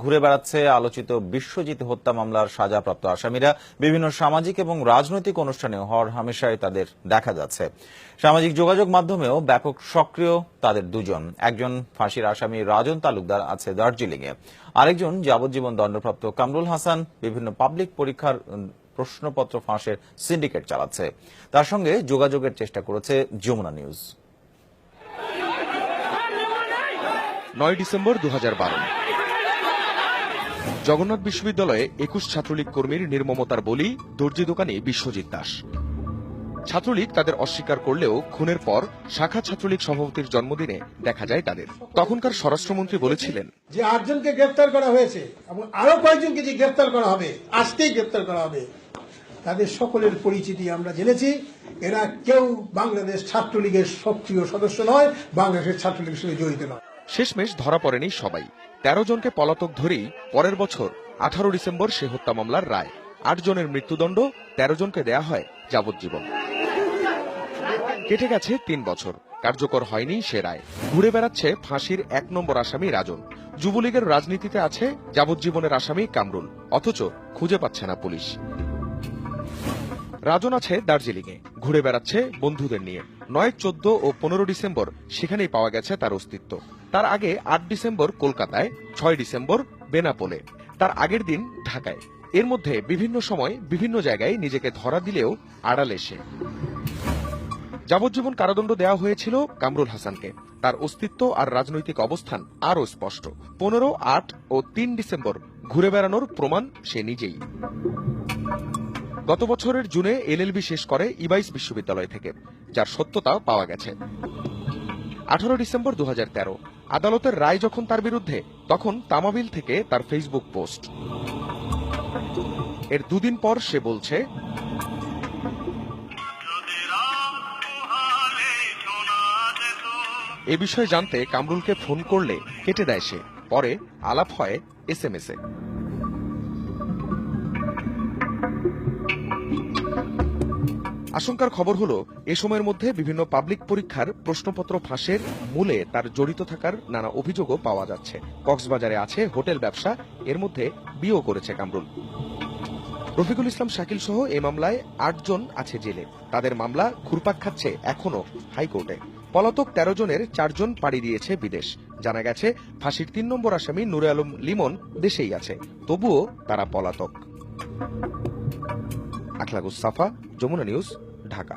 ঘুরে বেড়াচ্ছে আলোচিত বিশ্বজিৎ হত্যা মামলার সাজাপ্রাপ্ত আসামিরা। বিভিন্ন সামাজিক এবং রাজনৈতিক অনুষ্ঠানে হরহামেশাই তাদের দেখা যাচ্ছে। সামাজিক যোগাযোগ মাধ্যমেও ব্যাপক সক্রিয় তাদের দুজন। একজন ফাঁসির আসামি রাজন তালুকদার আছে দার্জিলিংয়ে, আরেকজন যাবজ্জীবন দণ্ডপ্রাপ্ত কামরুল হাসান বিভিন্ন পাবলিক পরীক্ষার প্রশ্নপত্র ফাঁসের সিন্ডিকেট চালাচ্ছে। তার সঙ্গে যোগাযোগের চেষ্টা করেছে যমুনা নিউজ। 9 ডিসেম্বর 2012 জগন্নাথ বিশ্ববিদ্যালয়ে 21 ছাত্রলীগ কর্মীর নির্মমতার বলি দর্জি দোকানি বিশ্বজিৎ দাস। ছাত্রলীগ তাদের অস্বীকার করলেও খুনের পর শাখা ছাত্রলীগ সভাপতির জন্মদিনে দেখা যায় তাদের। তখনকার স্বরাষ্ট্রমন্ত্রী বলেছিলেন যে 8 জনকে গ্রেফতার করা হয়েছে এবং আরো কয়েকজনকে যে গ্রেফতার করা হবে, আজকেই গ্রেফতার করা হবে, তাদের সকলের পরিচিতি আমরা জেনেছি। এরা কেউ বাংলাদেশ ছাত্রলীগের সক্রিয় সদস্য নয়, বাংলাদেশের ছাত্রলীগের সঙ্গে জড়িত নয়। শেষমেশ ধরা পড়েনি সবাই। 13 জনকে পলাতক ধরেই পরের বছর 18 ডিসেম্বর সে হত্যা মামলার রায়। 8 জনের মৃত্যুদণ্ড, 13 জনকে দেয়া হয় যাবজ্জীবন। কেটে গেছে 3 বছর, কার্যকর হয়নি সে রায়। ঘুরে বেড়াচ্ছে ফাঁসির 1 নম্বর আসামি রাজন। যুবলীগের রাজনীতিতে আছে যাবজ্জীবনের আসামি কামরুল, অথচ খুঁজে পাচ্ছে না পুলিশ। রাজন আছে দার্জিলিংয়ে, ঘুরে বেড়াচ্ছে বন্ধুদের নিয়ে। 9, 14 ও 15 ডিসেম্বর সেখানেই পাওয়া গেছে তার অস্তিত্ব। তার আগে 8 ডিসেম্বর কলকাতায়, 6 ডিসেম্বর বেনাপোলে, তার আগের দিন ঢাকায়। এর মধ্যে বিভিন্ন সময় বিভিন্ন জায়গায় নিজেকে ধরা দিলেও আড়ালে সে। যাবজ্জীবন কারাদণ্ড দেওয়া হয়েছিল কামরুল হাসানকে। তার অস্তিত্ব আর রাজনৈতিক অবস্থান আরও স্পষ্ট। 15, 8 ও 3 ডিসেম্বর ঘুরে বেড়ানোর প্রমাণ সে নিজেই। গত বছরের জুনে এলএলবি শেষ করে ইবাইস বিশ্ববিদ্যালয় থেকে, যার সত্যতা পাওয়া গেছে। 18 ডিসেম্বর 2013 আদালতের রায় যখন তার বিরুদ্ধে, তখন তামাবিল থেকে তার ফেসবুক পোস্ট। এর 2 দিন পর সে বলছে, এ বিষয়ে জানতে কামরুলকে ফোন করলে কেটে দেয় সে। পরে আলাপ হয় SMS-এ। আশঙ্কার খবর হলো এ সময়ের মধ্যে বিভিন্ন পাবলিক পরীক্ষার প্রশ্নপত্র ফাঁসের মূলে তার জড়িত থাকার নানা অভিযোগও পাওয়া যাচ্ছে। কক্সবাজারে আছে হোটেল ব্যবসা, এর মধ্যে বিয়েও করেছে কামরুল। রফিকুল ইসলাম শাকিল সহ এই মামলায় 8 জন আছে জেলে। তাদের মামলা ঘুরপাক খাচ্ছে এখনো হাইকোর্টে। পলাতক 13 জনের 4 জন পাড়ি দিয়েছে বিদেশ। জানা গেছে ফাঁসির 3 নম্বর আসামি নুরে আলম লিমন দেশেই আছে, তবুও তারা পলাতক। আখলাকুস সাফা, যমুনা নিউজ, ঢাকা।